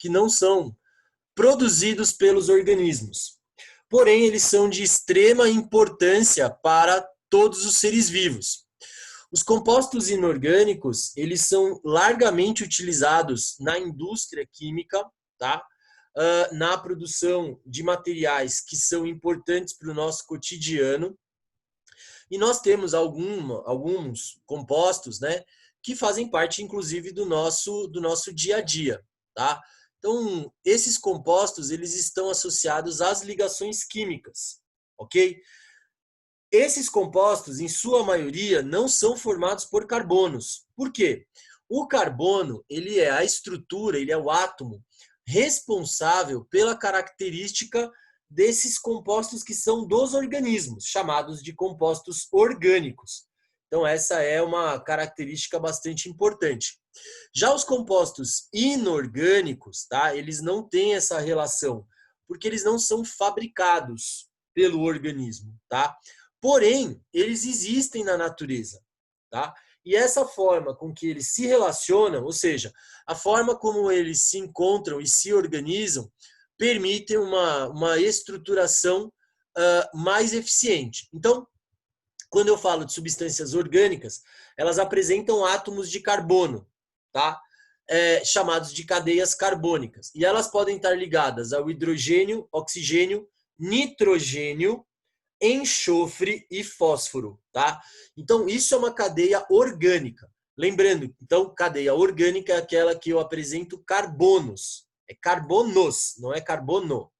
que não são produzidos pelos organismos. Porém, eles são de extrema importância para todos os seres vivos. Os compostos inorgânicos, eles são largamente utilizados na indústria química, tá? Na produção de materiais que são importantes para o nosso cotidiano. E nós temos alguns compostos, né, que fazem parte, inclusive, do nosso dia a dia, tá? Então, esses compostos, eles estão associados às ligações químicas, ok? Esses compostos, em sua maioria, não são formados por carbonos. Por quê? O carbono, ele é a estrutura, ele é o átomo responsável pela característica desses compostos que são dos organismos, chamados de compostos orgânicos. Então, essa é uma característica bastante importante. Já os compostos inorgânicos, tá? Eles não têm essa relação, porque eles não são fabricados pelo organismo, tá? Porém, eles existem na natureza, tá? E essa forma com que eles se relacionam, ou seja, a forma como eles se encontram e se organizam, permitem uma estruturação mais eficiente. Então, quando eu falo de substâncias orgânicas, elas apresentam átomos de carbono, tá? Chamados de cadeias carbônicas. E elas podem estar ligadas ao hidrogênio, oxigênio, nitrogênio, enxofre e fósforo, tá? Então, isso é uma cadeia orgânica. Lembrando, então, cadeia orgânica é aquela que eu apresento carbonos. É carbonos, não é carbono.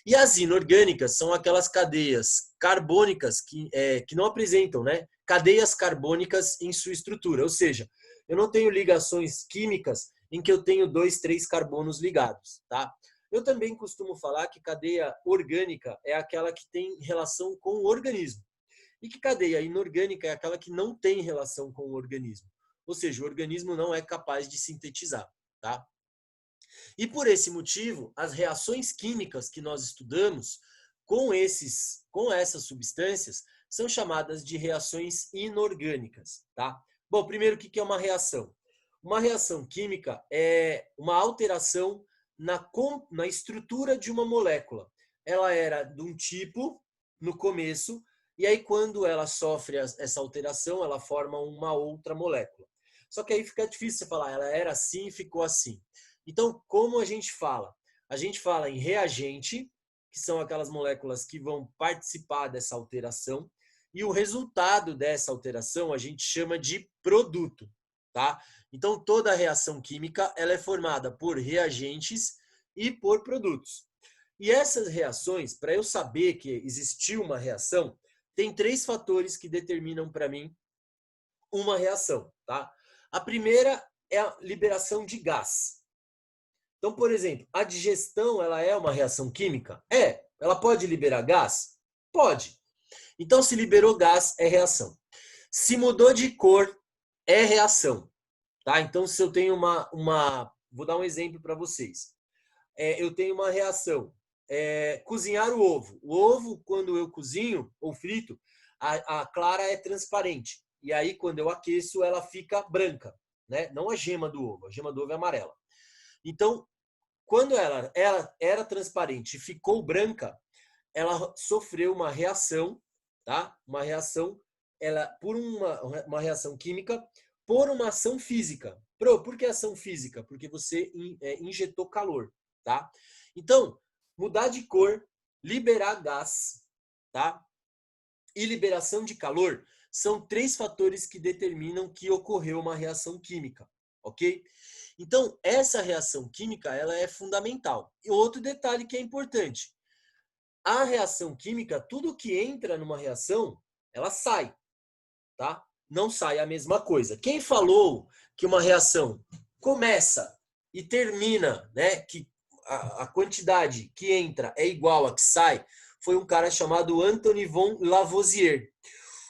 E as inorgânicas são aquelas cadeias carbônicas que não apresentam, né, cadeias carbônicas em sua estrutura. Ou seja, eu não tenho ligações químicas em que eu tenho 2, 3 carbonos ligados, tá? Eu também costumo falar que cadeia orgânica é aquela que tem relação com o organismo. E que cadeia inorgânica é aquela que não tem relação com o organismo. Ou seja, o organismo não é capaz de sintetizar, tá? E por esse motivo, as reações químicas que nós estudamos com essas substâncias são chamadas de reações inorgânicas, tá? Bom, primeiro, o que é uma reação? Uma reação química é uma alteração na estrutura de uma molécula. Ela era de um tipo no começo, e aí quando ela sofre essa alteração, ela forma uma outra molécula. Só que aí fica difícil você falar, ela era assim e ficou assim. Então, como a gente fala? A gente fala em reagente, que são aquelas moléculas que vão participar dessa alteração, e o resultado dessa alteração a gente chama de produto, tá? Então, toda reação química ela é formada por reagentes e por produtos. E essas reações, para eu saber que existiu uma reação, tem 3 fatores que determinam para mim uma reação, tá? A primeira é a liberação de gás. Então, por exemplo, a digestão ela é uma reação química? É. Ela pode liberar gás? Pode. Então, se liberou gás, é reação. Se mudou de cor, é reação. Tá? Então, se eu tenho vou dar um exemplo para vocês. Eu tenho uma reação. Cozinhar o ovo. O ovo, quando eu cozinho ou frito, a clara é transparente. E aí, quando eu aqueço, ela fica branca. Né? Não a gema do ovo. A gema do ovo é amarela. Então, quando ela era transparente e ficou branca, ela sofreu uma reação, tá? Uma reação, por uma reação química, por uma ação física. Por que ação física? Porque você injetou calor, tá? Então, mudar de cor, liberar gás, tá? E liberação de calor são 3 fatores que determinam que ocorreu uma reação química, ok? Então, essa reação química ela é fundamental. E outro detalhe que é importante, a reação química, tudo que entra numa reação, ela sai, tá? Não sai a mesma coisa. Quem falou que uma reação começa e termina, né, que a quantidade que entra é igual a que sai, foi um cara chamado Antoine von Lavoisier.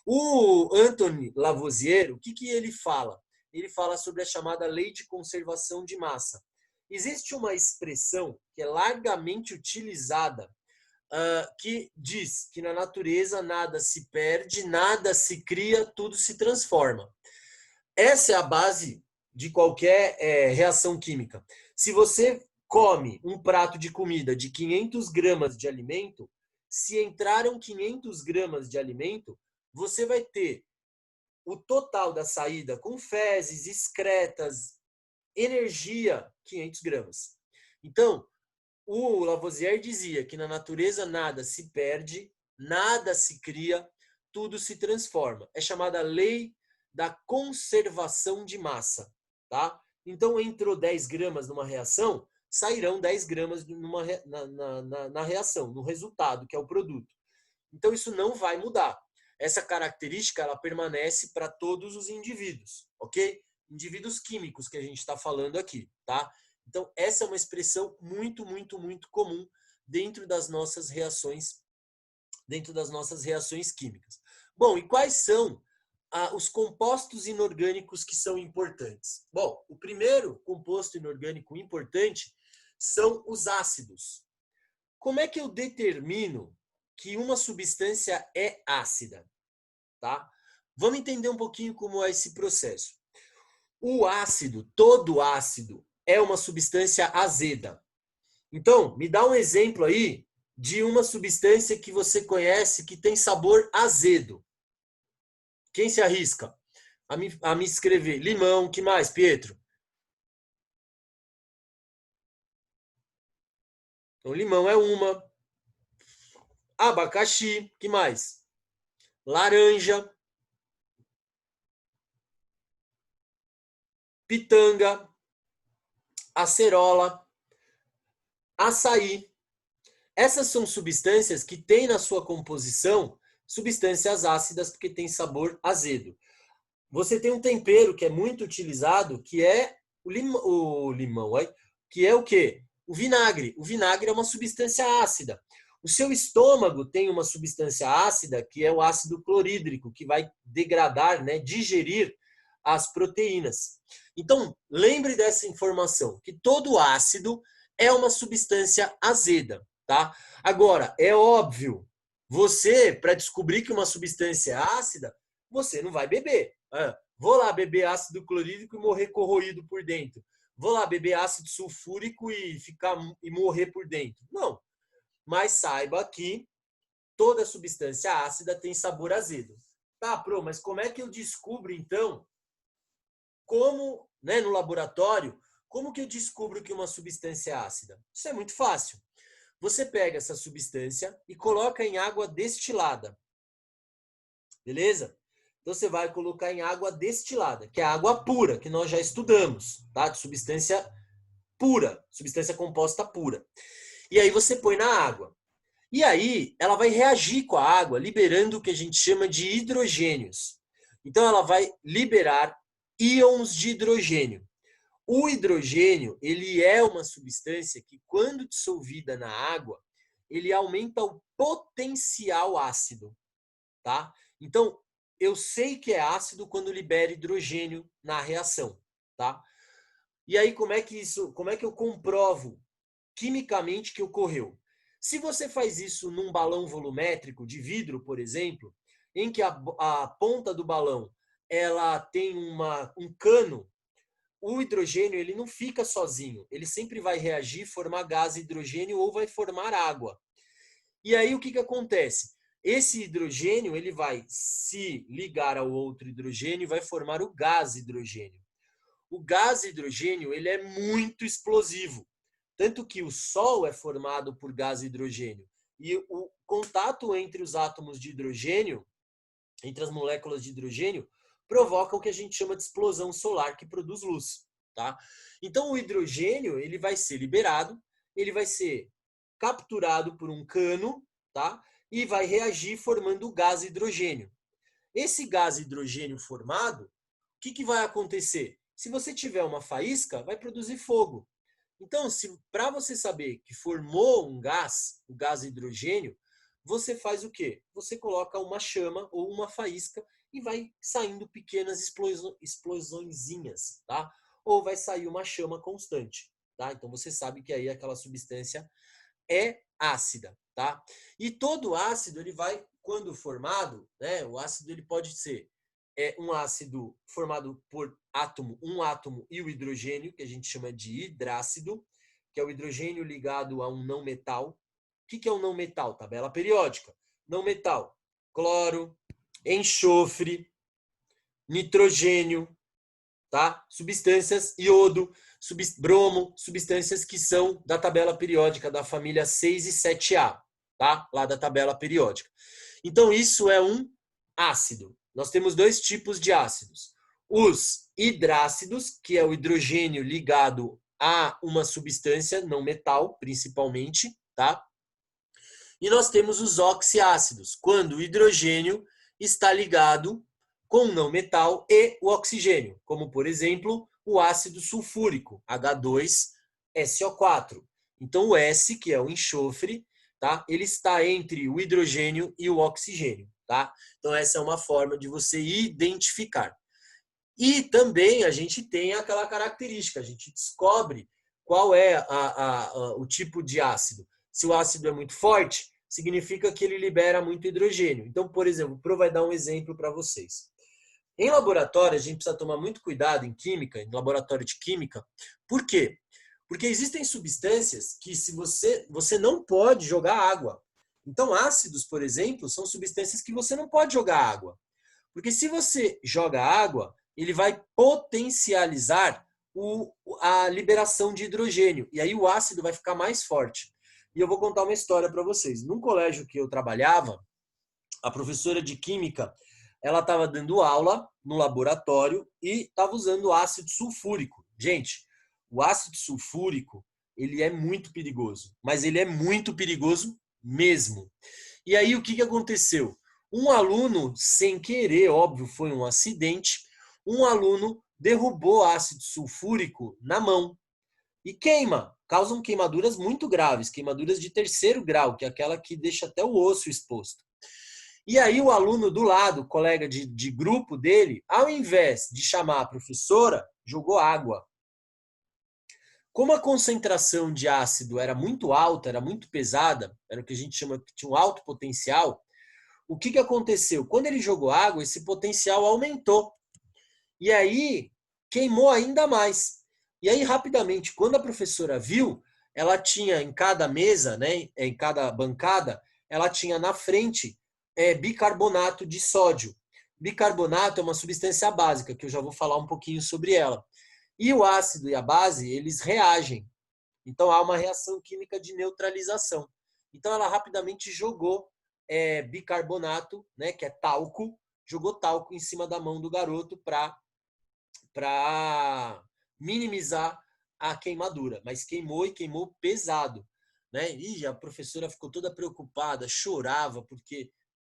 O Antoine Lavoisier, o que ele fala? Ele fala sobre a chamada lei de conservação de massa. Existe uma expressão que é largamente utilizada que diz que na natureza nada se perde, nada se cria, tudo se transforma. Essa é a base de qualquer reação química. Se você come um prato de comida de 500 gramas de alimento, se entraram 500 gramas de alimento, você vai ter o total da saída com fezes, excretas, energia, 500 gramas. Então, o Lavoisier dizia que na natureza nada se perde, nada se cria, tudo se transforma. É chamada lei da conservação de massa, tá? Então, entrou 10 gramas numa reação, sairão 10 gramas na reação, no resultado, que é o produto. Então, isso não vai mudar. Essa característica, ela permanece para todos os indivíduos, ok? Indivíduos químicos que a gente está falando aqui, tá? Então, essa é uma expressão muito, muito, muito comum dentro das nossas reações químicas. Bom, e quais são os compostos inorgânicos que são importantes? Bom, o primeiro composto inorgânico importante são os ácidos. Como é que eu determino que uma substância é ácida? Tá? Vamos entender um pouquinho como é esse processo. O ácido, todo ácido, é uma substância azeda. Então, me dá um exemplo aí de uma substância que você conhece que tem sabor azedo. Quem se arrisca a me escrever? Limão, que mais, Pietro? Então, limão é uma. Abacaxi, que mais? Laranja. Pitanga. Acerola. Açaí. Essas são substâncias que têm na sua composição substâncias ácidas porque tem sabor azedo. Você tem um tempero que é muito utilizado, que é o limão, que é o quê? O vinagre. O vinagre é uma substância ácida. O seu estômago tem uma substância ácida, que é o ácido clorídrico, que vai degradar, né, digerir as proteínas. Então, lembre dessa informação, que todo ácido é uma substância azeda, tá? Agora, é óbvio, você, para descobrir que uma substância é ácida, você não vai beber. Vou lá beber ácido clorídrico e morrer corroído por dentro. Vou lá beber ácido sulfúrico e morrer por dentro. Não. Mas saiba que toda substância ácida tem sabor azedo. Tá, Pro, mas como é que eu descubro, então, como, né, no laboratório, como que eu descubro que uma substância é ácida? Isso é muito fácil. Você pega essa substância e coloca em água destilada. Beleza? Então você vai colocar em água destilada, que é a água pura, que nós já estudamos, tá? De substância pura, substância composta pura. E aí você põe na água. E aí ela vai reagir com a água, liberando o que a gente chama de hidrogênios. Então ela vai liberar íons de hidrogênio. O hidrogênio, ele é uma substância que, quando dissolvida na água, ele aumenta o potencial ácido, tá? Então, eu sei que é ácido quando libera hidrogênio na reação, tá? E aí, como é que eu comprovo quimicamente que ocorreu? Se você faz isso num balão volumétrico de vidro, por exemplo, em que a ponta do balão ela tem um cano, o hidrogênio ele não fica sozinho, ele sempre vai reagir, formar gás hidrogênio ou vai formar água. E aí o que acontece? Esse hidrogênio ele vai se ligar ao outro hidrogênio e vai formar o gás hidrogênio. O gás hidrogênio ele é muito explosivo, tanto que o Sol é formado por gás hidrogênio. E o contato entre os átomos de hidrogênio, entre as moléculas de hidrogênio, provoca o que a gente chama de explosão solar, que produz luz. Tá? Então o hidrogênio ele vai ser liberado, ele vai ser capturado por um cano, tá? E vai reagir formando o gás hidrogênio. Esse gás hidrogênio formado, o que vai acontecer? Se você tiver uma faísca, vai produzir fogo. Então, para você saber que formou um gás, o gás hidrogênio, você faz o quê? Você coloca uma chama ou uma faísca e vai saindo pequenas explosõezinhas, tá? Ou vai sair uma chama constante, tá? Então você sabe que aí aquela substância é ácida, tá? E todo ácido, ele vai, quando formado, né? O ácido ele pode ser um ácido formado por um átomo e o hidrogênio, que a gente chama de hidrácido, que é o hidrogênio ligado a um não metal. O que é um não metal? Tabela periódica. Não metal, cloro, enxofre, nitrogênio, tá? Substâncias, iodo, bromo, substâncias que são da tabela periódica da família 6 e 7A, tá? Lá da tabela periódica. Então, isso é um ácido. Nós temos dois tipos de ácidos. Os hidrácidos, que é o hidrogênio ligado a uma substância, não metal, principalmente, tá? E nós temos os oxiácidos, quando o hidrogênio está ligado com o não metal e o oxigênio, como, por exemplo, o ácido sulfúrico, H2SO4. Então, o S, que é o enxofre, tá? Ele está entre o hidrogênio e o oxigênio, tá? Então, essa é uma forma de você identificar. E também a gente tem aquela característica, a gente descobre qual é o tipo de ácido. Se o ácido é muito forte, significa que ele libera muito hidrogênio. Então, por exemplo, o Pro vai dar um exemplo para vocês. Em laboratório, a gente precisa tomar muito cuidado em química, em laboratório de química. Por quê? Porque existem substâncias que se você não pode jogar água. Então, ácidos, por exemplo, são substâncias que você não pode jogar água. Porque se você joga água, ele vai potencializar a liberação de hidrogênio. E aí o ácido vai ficar mais forte. E eu vou contar uma história para vocês. Num colégio que eu trabalhava, a professora de química, ela estava dando aula no laboratório e estava usando ácido sulfúrico. Gente, o ácido sulfúrico, ele é muito perigoso, mas ele é muito perigoso mesmo. E aí o que aconteceu? Um aluno, sem querer, óbvio, foi um acidente, um aluno derrubou ácido sulfúrico na mão e queima. Causam queimaduras muito graves, queimaduras de 3º grau, que é aquela que deixa até o osso exposto. E aí o aluno do lado, colega de grupo dele, ao invés de chamar a professora, jogou água. Como a concentração de ácido era muito alta, era muito pesada, era o que a gente chama que tinha um alto potencial, o que aconteceu? Quando ele jogou água, esse potencial aumentou. E aí queimou ainda mais. E aí, rapidamente, quando a professora viu, ela tinha em cada mesa, né, em cada bancada, ela tinha na frente bicarbonato de sódio. Bicarbonato é uma substância básica, que eu já vou falar um pouquinho sobre ela. E o ácido e a base, eles reagem. Então, há uma reação química de neutralização. Então, ela rapidamente jogou bicarbonato, né, que é talco, jogou talco em cima da mão do garoto para minimizar a queimadura. Mas queimou e queimou pesado. Né? E a professora ficou toda preocupada, chorava,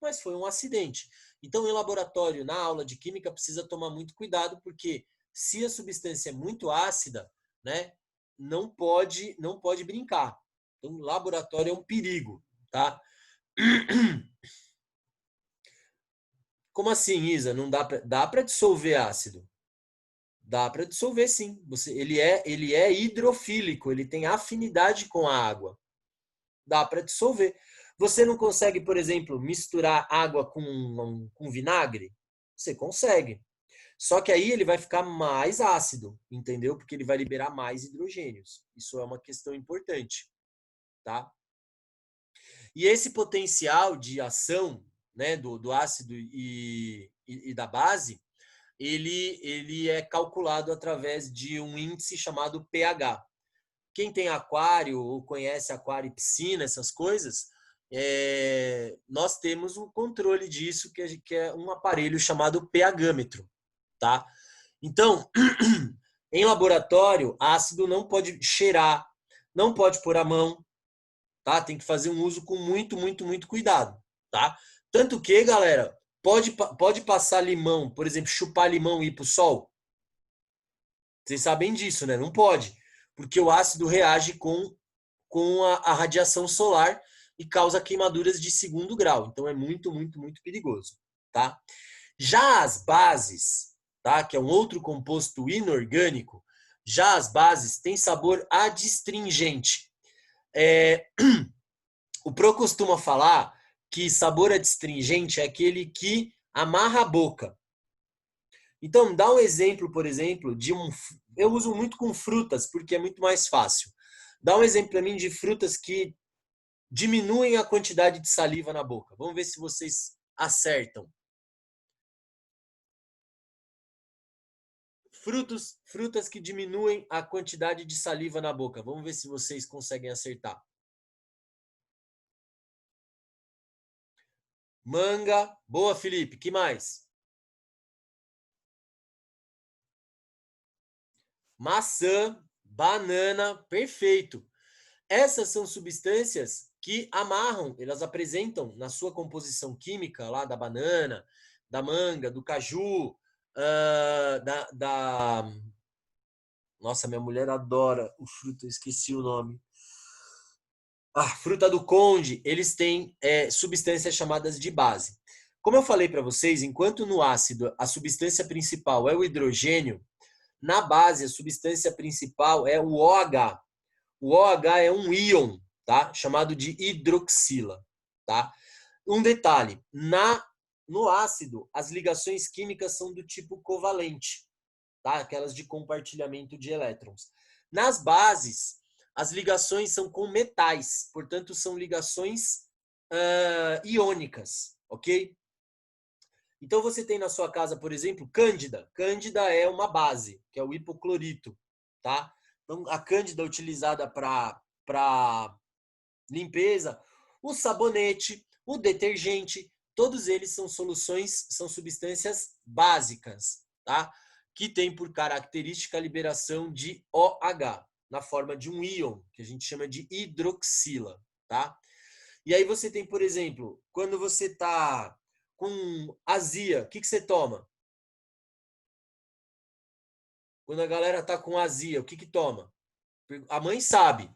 mas foi um acidente. Então, em laboratório, na aula de química, precisa tomar muito cuidado, porque se a substância é muito ácida, né, não pode brincar. Então, laboratório é um perigo, tá? Como assim, Isa? Não dá para dissolver ácido? Dá para dissolver, sim. Ele é hidrofílico, ele tem afinidade com a água. Dá para dissolver. Você não consegue, por exemplo, misturar água com vinagre? Você consegue. Só que aí ele vai ficar mais ácido, entendeu? Porque ele vai liberar mais hidrogênios. Isso é uma questão importante, tá? E esse potencial de ação, né, do ácido e da base, ele é calculado através de um índice chamado pH. Quem tem aquário ou conhece aquário e piscina, essas coisas, nós temos um controle disso, que é um aparelho chamado pHmetro, tá? Então, em laboratório, ácido não pode cheirar, não pode pôr a mão, tá? Tem que fazer um uso com muito, muito, muito cuidado, tá? Tanto que, galera, pode passar limão, por exemplo, chupar limão e ir pro sol? Vocês sabem disso, né? Não pode, porque o ácido reage com a radiação solar e causa queimaduras de 2º grau. Então é muito, muito, muito perigoso, tá? Já as bases, tá? Que é um outro composto inorgânico, já as bases têm sabor adstringente. O Pro costuma falar que sabor adstringente é aquele que amarra a boca. Então, dá um exemplo, por exemplo, eu uso muito com frutas, porque é muito mais fácil. Dá um exemplo para mim de frutas que diminuem a quantidade de saliva na boca. Vamos ver se vocês acertam. Frutas que diminuem a quantidade de saliva na boca. Vamos ver se vocês conseguem acertar. Manga. Boa, Felipe. Que mais? Maçã, banana. Perfeito. Essas são substâncias que amarram, elas apresentam na sua composição química lá da banana, da manga, do caju, Nossa, minha mulher adora o fruto, eu esqueci o nome. Fruta do conde, eles têm substâncias chamadas de base. Como eu falei para vocês, enquanto no ácido a substância principal é o hidrogênio, na base a substância principal é o OH. O OH é um íon, tá? Chamado de hidroxila, tá? Um detalhe, no ácido, as ligações químicas são do tipo covalente, tá? Aquelas de compartilhamento de elétrons. Nas bases, as ligações são com metais, portanto, são ligações iônicas, ok? Então, você tem na sua casa, por exemplo, cândida. Cândida é uma base, que é o hipoclorito, tá? Então, a cândida é utilizada para limpeza, o sabonete, o detergente, todos eles são soluções, são substâncias básicas, tá? Que tem por característica a liberação de OH, na forma de um íon, que a gente chama de hidroxila, tá? E aí você tem, por exemplo, quando você está com azia, o que você toma? Quando a galera está com azia, o que toma? A mãe sabe.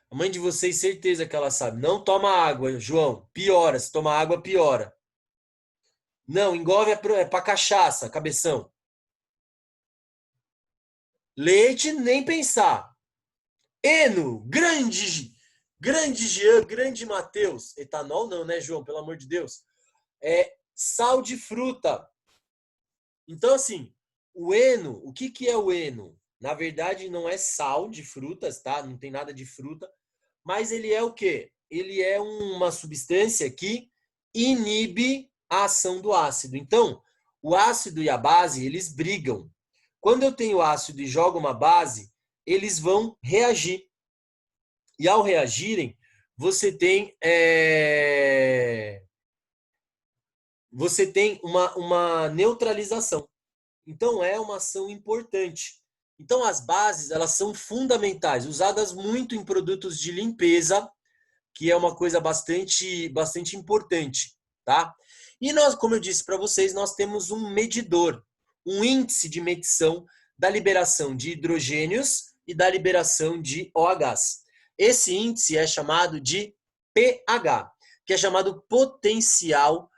A mãe de vocês, certeza que ela sabe. Não toma água, João. Piora. Se tomar água, piora. Não, engove é para cachaça, cabeção. Leite, nem pensar. Eno, grande Jean, grande Mateus. Etanol não, né, João? Pelo amor de Deus. É sal de fruta. Então, assim, o eno, o que é o eno? Na verdade, não é sal de frutas, tá? Não tem nada de fruta. Mas ele é o quê? Ele é uma substância que inibe a ação do ácido. Então, o ácido e a base, eles brigam. Quando eu tenho ácido e jogo uma base, eles vão reagir. E ao reagirem, você tem uma neutralização. Então, é uma ação importante. Então, as bases, elas são fundamentais, usadas muito em produtos de limpeza, que é uma coisa bastante importante, tá? E nós, como eu disse para vocês, nós temos um medidor, um índice de medição da liberação de hidrogênios e da liberação de OHs. Esse índice é chamado de pH, que é chamado potencial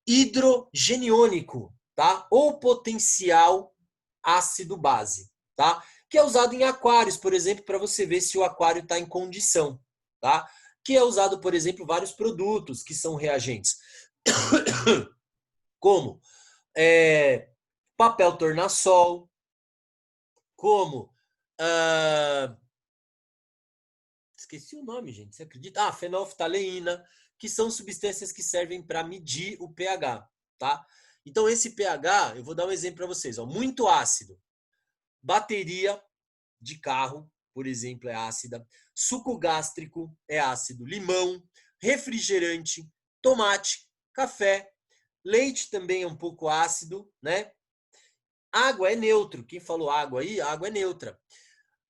hidrogeniônico, tá? Ou potencial ácido-base, tá? Que é usado em aquários, por exemplo, para você ver se o aquário está em condição, tá? Que é usado, por exemplo, vários produtos que são reagentes, como papel tornassol, como esqueci o nome, gente, você acredita? Fenolftaleína, que são substâncias que servem para medir o pH, tá? Então, esse pH, eu vou dar um exemplo para vocês, ó, muito ácido. Bateria de carro, por exemplo, é ácida. Suco gástrico é ácido. Limão, refrigerante, tomate, café, leite também é um pouco ácido, né? Água é neutro. Quem falou água aí? Água é neutra.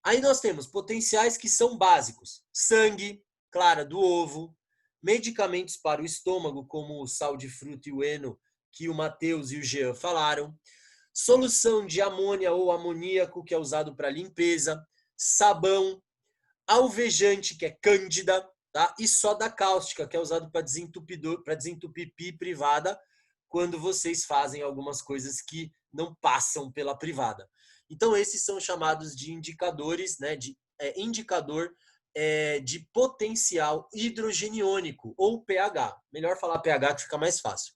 Aí nós temos potenciais que são básicos. Sangue, clara do ovo, medicamentos para o estômago, como o sal de fruta e o eno, que o Matheus e o Jean falaram. Solução de amônia ou amoníaco, que é usado para limpeza. Sabão, alvejante, que é cândida, tá? E soda cáustica, que é usado para desentupir pia privada, quando vocês fazem algumas coisas que não passam pela privada. Então, esses são chamados de indicadores, né? Indicador de potencial hidrogeniônico, ou pH. Melhor falar pH que fica mais fácil.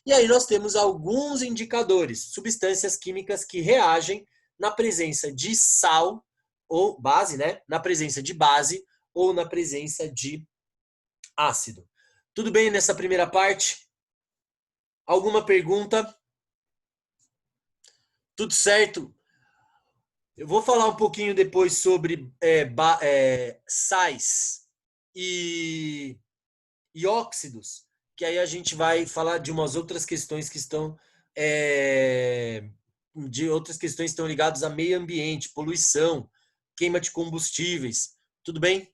E aí nós temos alguns indicadores, substâncias químicas que reagem na presença de sal ou base, né? Na presença de base ou na presença de ácido. Tudo bem nessa primeira parte? Alguma pergunta? Tudo certo? Eu vou falar um pouquinho depois sobre sais e óxidos, que aí a gente vai falar de umas outras questões que estão de outras questões que estão ligadas a meio ambiente, poluição, queima de combustíveis. Tudo bem?